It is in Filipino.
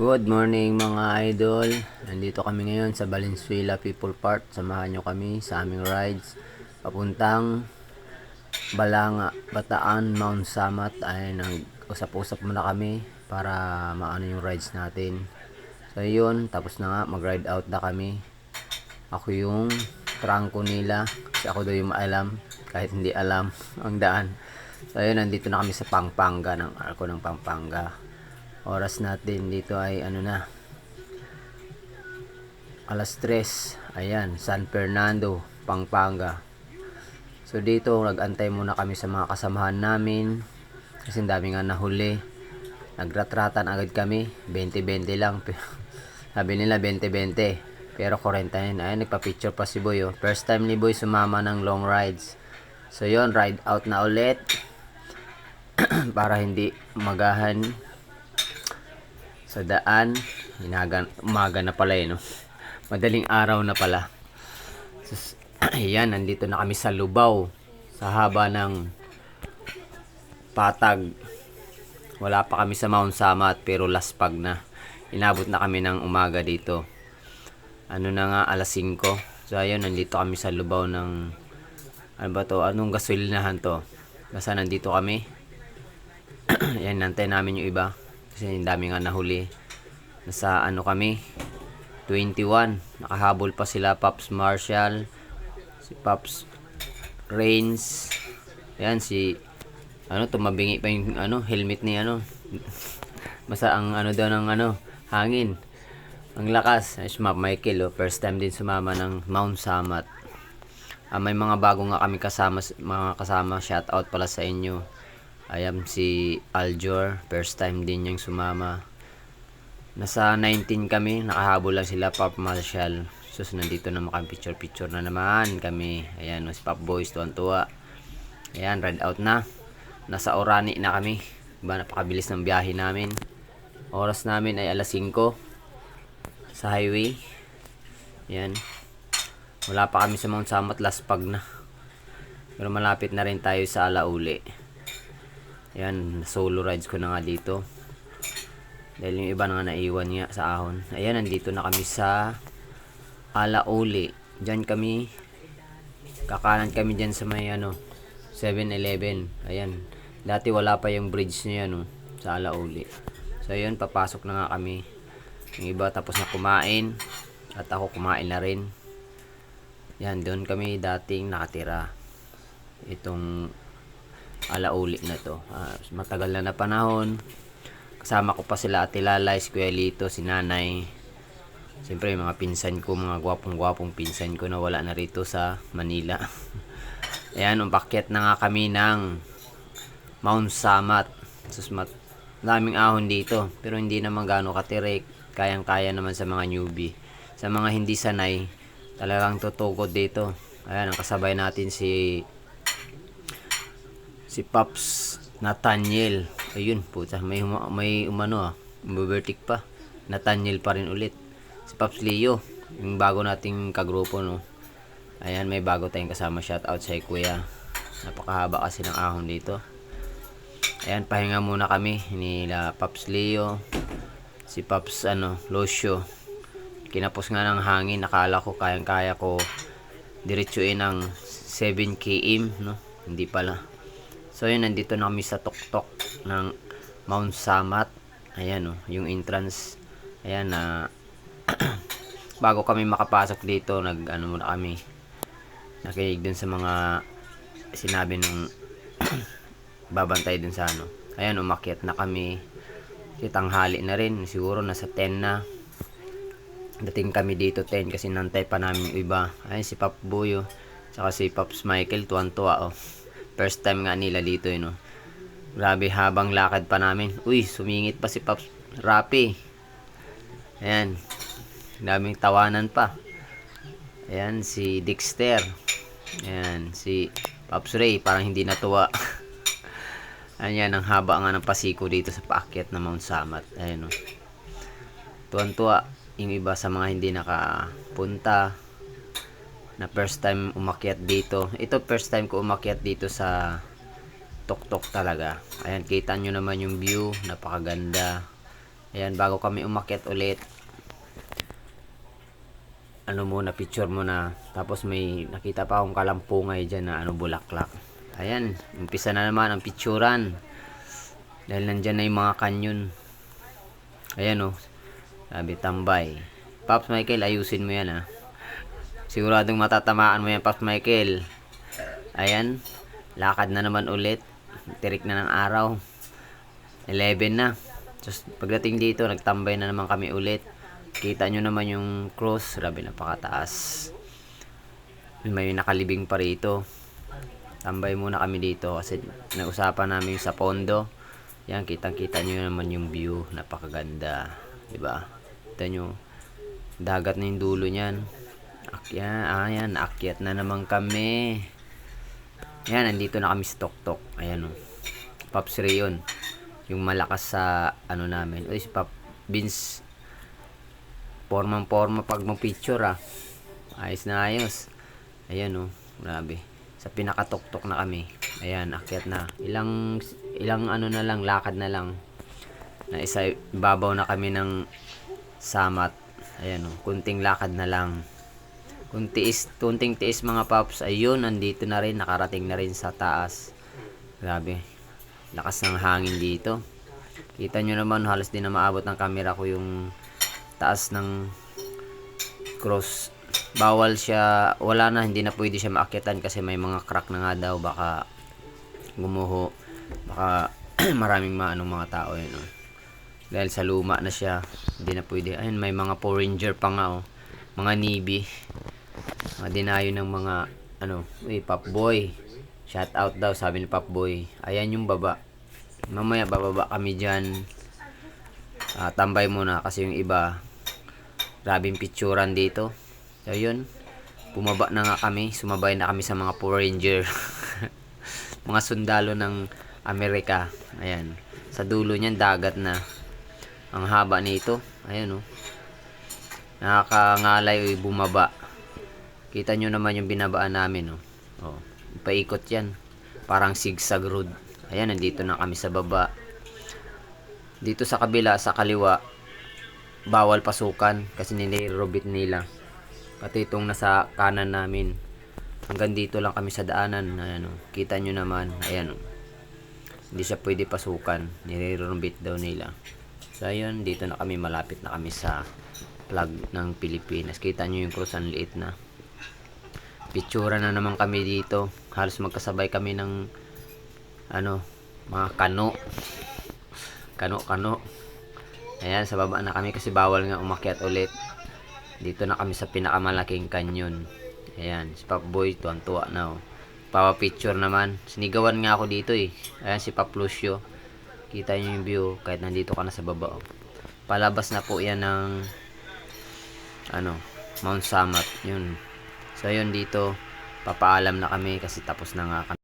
Good morning mga idol. Nandito kami ngayon sa Valenzuela People Park. Samahan nyo kami sa aming rides papuntang Balanga, Bataan, Mount Samat. Ay nag-usap-usap muna kami para maano yung rides natin. So yun, tapos na nga, mag-ride out na kami. Ako yung trangko nila kasi ako daw yung maalam kahit hindi alam ang daan. So yun, nandito na kami sa Pampanga, ng arko ng Pampanga. Oras natin dito ay ano na, alas 3. Ayan, San Fernando, Pampanga. So dito nag-antay muna kami sa mga kasamahan namin kasi dami nga nahuli. Nagratratan agad kami, 20-20 lang. Sabi nila 20-20 pero 40 yun. Ayan, nagpa-picture pa si Boy, oh. First time ni Boy sumama ng long rides. So yon, ride out na ulit para hindi magahan sa daan. Umaga na pala no? Madaling araw na pala. So, ayan, nandito na kami sa Lubao sa haba ng Patag. Wala pa kami sa Mount Samat pero laspag na. Inabot na kami ng umaga dito. Ano na nga, alas 5. So ayun, nandito kami sa Lubao ng ano ba to? Anong gasolinahan to? Basta nandito kami. Ayan, nantay namin yung iba kasi yung dami nga nahuli. Nasa ano kami, 21. Nakahabol pa sila Pops Marshall, si Pops Rains. Ayan, si ano, tumabingi pa yung ano, helmet ni ano. Basta ang ano daw ng ano, hangin. Ang lakas. Ay, si Map Michael, oh, first time din sumama ng Mount Samat. May mga bago nga kami kasama, mga kasama, shout out pala sa inyo. Ayan, si Aljor, first time din niyang sumama. Nasa 19 kami, nakahabol lang sila Pop Marshall. So nandito na makapicture-picture na naman kami. Ayan, si Pop Boys, tuwan-tuwa. Ayan, ride out na. Nasa Orani na kami. Diba, napakabilis ng biyahe namin. Oras namin ay alas 5 sa highway. Ayan. Wala pa kami sa Mount Samat, laspag na. Pero malapit na rin tayo sa Alauli. Ayan, solo rides ko na nga dito. Dahil yung iba na nga naiwan nga sa ahon. Ayan, nandito na kami sa Alauli. Diyan kami, kakanan kami dyan sa may ano, 7-Eleven. Ayan, dati wala pa yung bridge niya no, sa Alauli. So ayun, papasok na nga kami. Yung iba tapos na kumain. At ako kumain na rin. Yan, doon kami dating nakatira. Itong Alauli na to. Matagal na panahon. Kasama ko pa sila Ate Lalay, si Kuya Lito, si Nanay. Siyempre mga pinsan ko, mga gwapong-gwapong pinsan ko na wala na rito sa Manila. Ayan, umpakyat na nga kami ng Mount Samat. Daming ahon dito, pero hindi naman gaano katirik. Kayang-kaya naman sa mga newbie. Sa mga hindi sanay, talagang tutugod dito. Ayan, ang kasabay natin si Pops Nathaniel. Ayun, puta, may umano umbertik pa. Nathaniel pa rin ulit. Si Pops Leo, yung bago nating kagrupo no. Ayan, may bago tayong kasama, shout out sa Kuya. Napakahaba kasi ng ahon dito. Ayan, pahinga muna kami nila Pops Leo, si Pops Lucio. Kinapos nga ng hangin, nakala ko kayang-kaya ko diretsuin ng 7 km no. Hindi pala. So yun, nandito na kami sa tuktok ng Mount Samat. Ayan oh, yung entrance. Ayan na bago kami makapasok dito, muna kami. Nakinig dun sa mga sinabi ng babantay dun sa ano. Ayan, umakyat na kami. Tanghali na rin, siguro nasa 10 na. Dating kami dito 10 kasi nantay pa namin yung iba. Ayan, si Pop Boy, oh. Saka si Pops Michael, tuwan-tuwa, oh. First time nga nila dito, no. Grabe, habang lakad pa namin. Uy, sumingit pa si Pops Rapi. Ayan. Daming tawanan pa. Ayan, si Dexter. Ayan, si Pops Ray. Parang hindi natuwa. Ayan, ang haba nga ng pasiko dito sa paakyat ng Mount Samat. Ayan, no. Tuwan-tuwa yung iba sa mga hindi nakapunta na first time umakyat dito. Ito first time ko umakyat dito sa tuktok talaga. Ayan, kita nyo naman yung view, napakaganda. Ayan, bago kami umakyat ulit, ano muna, picture muna. Tapos may nakita pa akong kalampungay dyan na bulaklak. Ayan, umpisa na naman ang picturean. Dahil nandyan na yung mga kanyon. Ayan sabi tambay. Pops Michael, ayusin mo yan Siguradong matatamaan mo yan, Pops Michael. Ayan, lakad na naman ulit. Tirik na ng araw. 11 na. Just pagdating dito, nagtambay na naman kami ulit. Kita nyo naman yung cross. Grabe, napakataas. May nakalibing pa rito. Tambay muna kami dito kasi nausapan namin sa pondo. Yan, kitang-kita nyo naman yung view. Napakaganda. Diba? Kita nyo. Dagat na yung dulo niyan. Ayan, akyat na naman kami. Yan, nandito na kami sa Toktok. Ayan Pops Rayon. Yung malakas sa namin. Si Pop Vince. Porma pag mag-picture Ayos na ayos. Ayan grabe. Sa pinakatoktok na kami. Ayan, akyat na. Ilang na lang, lakad na lang. Na isa, babaw na kami ng samat. Ayan kunting lakad na lang. Kunting tiis mga Pops. Ayun, nandito na rin. Nakarating na rin sa taas. Grabe. Lakas ng hangin dito. Kita nyo naman, halos di na maabot ng camera ko yung taas ng cross. Bawal siya, wala na, hindi na pwede siya maakyatan kasi may mga crack na nga daw, baka gumuho, baka maraming mga tao dahil sa luma na siya, hindi na pwede. Ayun, may mga Power Ranger pa nga mga Navy, mga dinayo ng mga Pop Boy, shout out daw sabi ni Pop Boy. Ayan yung baba, mamaya bababa kami dyan. Tambay muna kasi yung iba grabing picturan dito. So yun, bumaba na nga kami, sumabay na kami sa mga Power Ranger. Mga sundalo ng Amerika. Ayan, sa dulo niyan dagat na. Ang haba nito. Ayan nakakangalay bumaba. Kita nyo naman yung binabaan namin paikot yan, parang zigzag road. Ayan, nandito na kami sa baba. Dito sa kabila, sa kaliwa, bawal pasukan kasi nilirobit nila. Pati itong nasa kanan namin, hanggang dito lang kami sa daanan. Ayan kita nyo naman. Ayan hindi siya pwede pasukan, nilirobit daw nila. So ayun, dito na kami, malapit na kami sa flag ng Pilipinas. Kita nyo yung cross, ang liit na. Pictura na naman kami dito. Halos magkasabay kami ng mga kano. Ayan, sa baba na kami kasi bawal nga umakyat ulit. Dito na kami sa pinakamalaking kanyon. Ayan, si Pop Boy tuwan-tuwa na Papa picture naman. Sinigawan nga ako dito Ayan si Pop Lucio. Kita niyo yung view kahit nandito ka na sa baba Palabas na po yan ng Mount Samat. Yun. So yun, dito papaalam na kami kasi tapos na nga kami